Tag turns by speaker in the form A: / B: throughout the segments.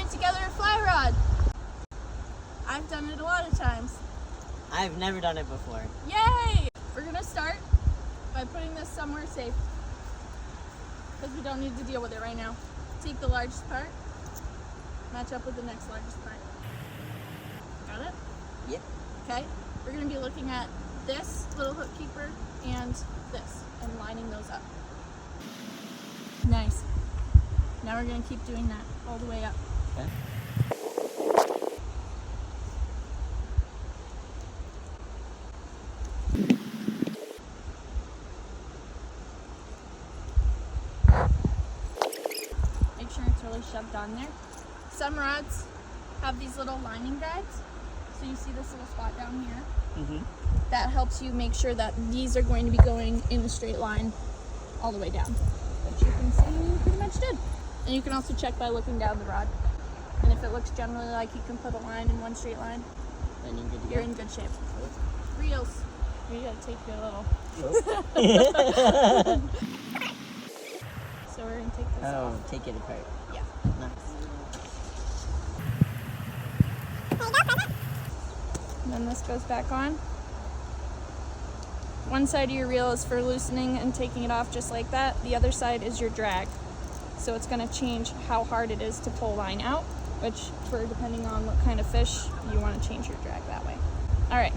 A: it together a fly rod. I've done it a lot of times.
B: I've never done it before.
A: Yay! We're gonna start by putting this somewhere safe, because we don't need to deal with it right now. Take the largest part, match up with the next largest part. Got it?
B: Yep.
A: Okay, we're gonna be looking at this little hook keeper and this, and lining those up. Nice. Now we're gonna keep doing that all the way up.
B: Okay.
A: Make sure it's really shoved on there. Some rods have these little lining guides. So you see this little spot down here?
B: Mm-hmm.
A: That helps you make sure that these are going to be going in a straight line all the way down. Which you can see you pretty much did. And you can also check by looking down the rod. And if it looks generally like you can put a line in one straight line,
B: Then you're good to go.
A: you're in good shape. Reels. You gotta take your little... So we're gonna take this off.
B: Oh, take it apart.
A: Yeah.
B: Nice.
A: And then this goes back on. One side of your reel is for loosening and taking it off just like that. The other side is your drag. So it's gonna change how hard it is to pull line out, which for depending on what kind of fish, you wanna change your drag that way. All right,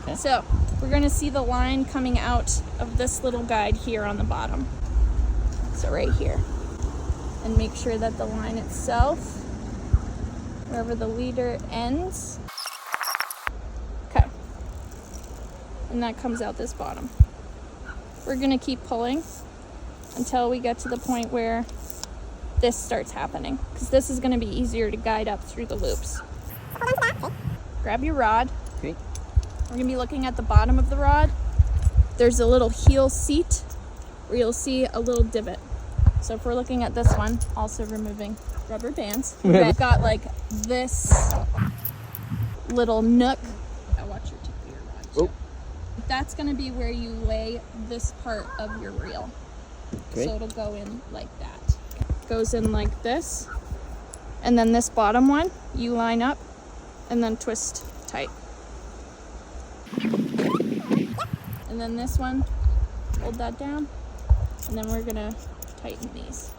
B: Okay.
A: so we're gonna see the line coming out of this little guide here on the bottom. So right here. And make sure that the line itself, wherever the leader ends, okay. And that comes out this bottom. We're gonna keep pulling until we get to the point where this starts happening, because this is gonna be easier to guide up through the loops. Grab your rod.
B: Great.
A: We're gonna be looking at the bottom of the rod. There's a little heel seat where you'll see a little divot. So if we're looking at this one, also removing rubber bands, we've got like this little nook. Watch your tip of your rod.
B: Oh.
A: That's gonna be where you lay this part of your reel.
B: Great.
A: So it'll go in like that. Goes in like this. And then this bottom one, you line up and then twist tight. And then this one, hold that down. And then we're gonna tighten these.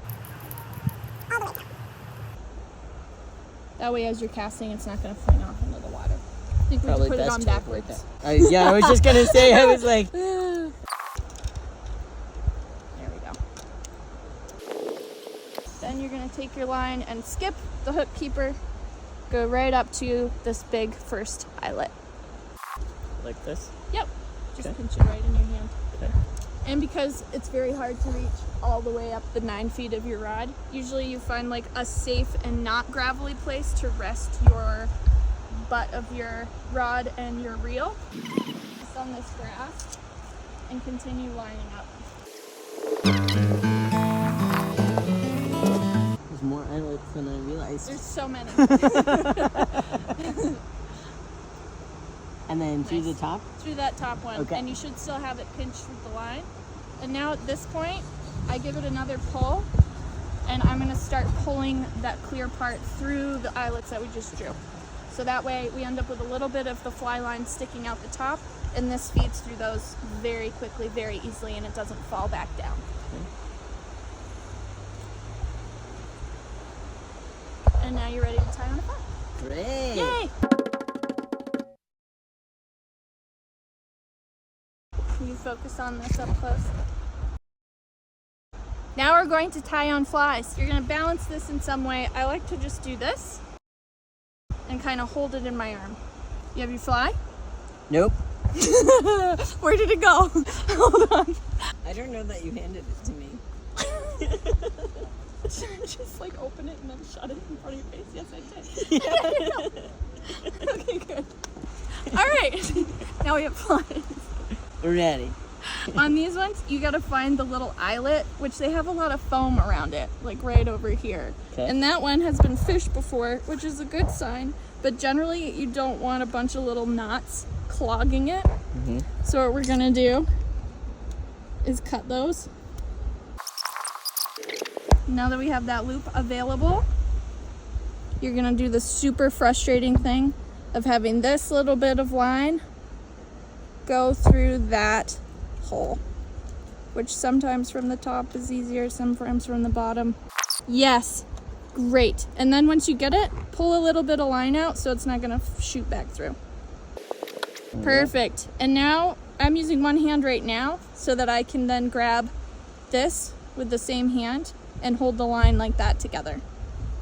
A: That way as you're casting, it's not gonna fling off into the water. I think we
B: Probably
A: put it
B: best
A: on
B: to avoid
A: backwards.
B: Yeah, I was just gonna say, I was like...
A: There we go. Then you're gonna take your line and skip the hook keeper, go right up to this big first eyelet.
B: Like this?
A: Yep, just
B: Okay.
A: pinch it right in your hand.
B: Okay.
A: And because it's very hard to reach all the way up the 9 feet of your rod, usually you find like a safe and not gravelly place to rest your butt of your rod and your reel. Just on this grass and continue lining up.
B: There's more eyelets than I realized.
A: There's so many.
B: And then through the
A: Nice.
B: top?
A: Through that top one.
B: Okay.
A: And you should still have it pinched with the line. And now at this point, I give it another pull, and I'm gonna start pulling that clear part through the eyelets that we just drew. So that way we end up with a little bit of the fly line sticking out the top, and this feeds through those very quickly, very easily, and it doesn't fall back down.
B: Okay.
A: And now you're ready to tie on a fly.
B: Great!
A: Yay! Can you focus on this up close? Now we're going to tie on flies. You're going to balance this in some way. I like to just do this and kind of hold it in my arm. You have your fly?
B: Nope.
A: Where did it go? Hold on.
B: I don't know that you handed it to me.
A: Just like open it and then shut it in front of your face. Yes, I did. Okay, good. All right. Now we have flies.
B: We're ready.
A: On these ones, you gotta find the little eyelet, which they have a lot of foam around it, like right over here.
B: Okay.
A: And that one has been fished before, which is a good sign, but generally you don't want a bunch of little knots clogging it.
B: Mm-hmm.
A: So what we're gonna do is cut those. Now that we have that loop available, you're gonna do the super frustrating thing of having this little bit of line go through that hole, which sometimes from the top is easier, sometimes from the bottom. Yes, great. And then once you get it, pull a little bit of line out so it's not gonna shoot back through. Perfect. And now I'm using one hand right now so that I can then grab this with the same hand and hold the line like that together.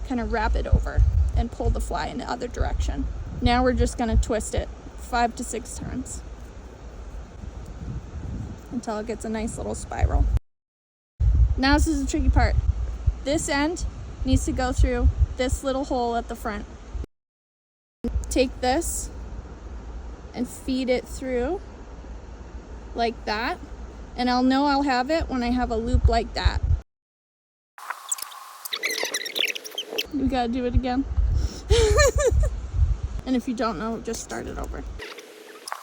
A: Kind of wrap it over and pull the fly in the other direction. Now we're just gonna twist it 5 to 6 times until it gets a nice little spiral. Now this is the tricky part. This end needs to go through this little hole at the front. Take this and feed it through like that, and I'll know I'll have it when I have a loop like that. We gotta do it again. And if you don't know, just start it over.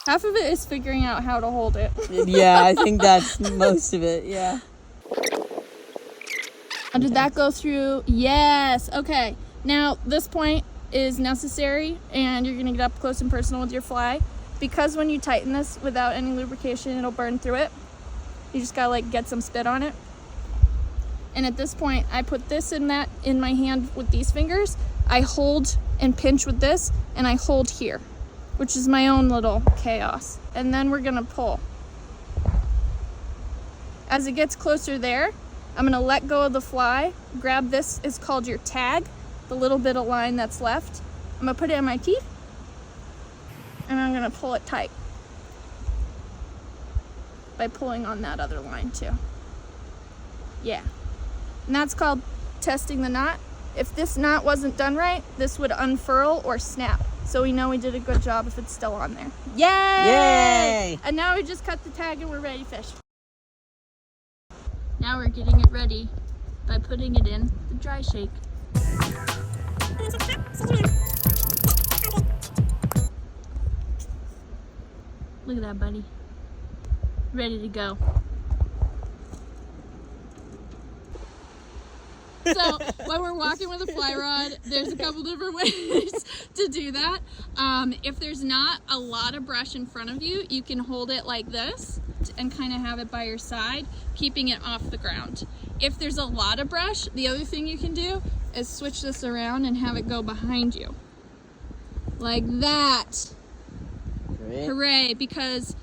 A: Half of it is figuring out how to hold it.
B: Yeah, I think that's most of it, yeah.
A: Did that go through? Yes. Okay. Now this point is necessary, and you're gonna get up close and personal with your fly, because when you tighten this without any lubrication, it'll burn through it. You just gotta like get some spit on it. And at this point, I put this in my hand with these fingers. I hold and pinch with this, and I hold here, which is my own little chaos. And then we're gonna pull. As it gets closer there, I'm gonna let go of the fly, grab this, it's called your tag, the little bit of line that's left. I'm gonna put it in my teeth, and I'm gonna pull it tight by pulling on that other line too. Yeah, and that's called testing the knot. If this knot wasn't done right, this would unfurl or snap. So we know we did a good job if it's still on there. Yay!
B: Yay!
A: And now we just cut the tag and we're ready to fish. Now we're getting it ready by putting it in the dry shake. Look at that, buddy. Ready to go. So when we're walking with a fly rod, there's a couple different ways to do that. If there's not a lot of brush in front of you, you can hold it like this and kind of have it by your side, keeping it off the ground. If there's a lot of brush, the other thing you can do is switch this around and have it go behind you. Like that.
B: Great.
A: Hooray, because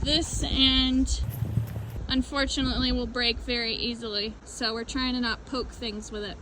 A: this end unfortunately will break very easily, so we're trying to not poke things with it.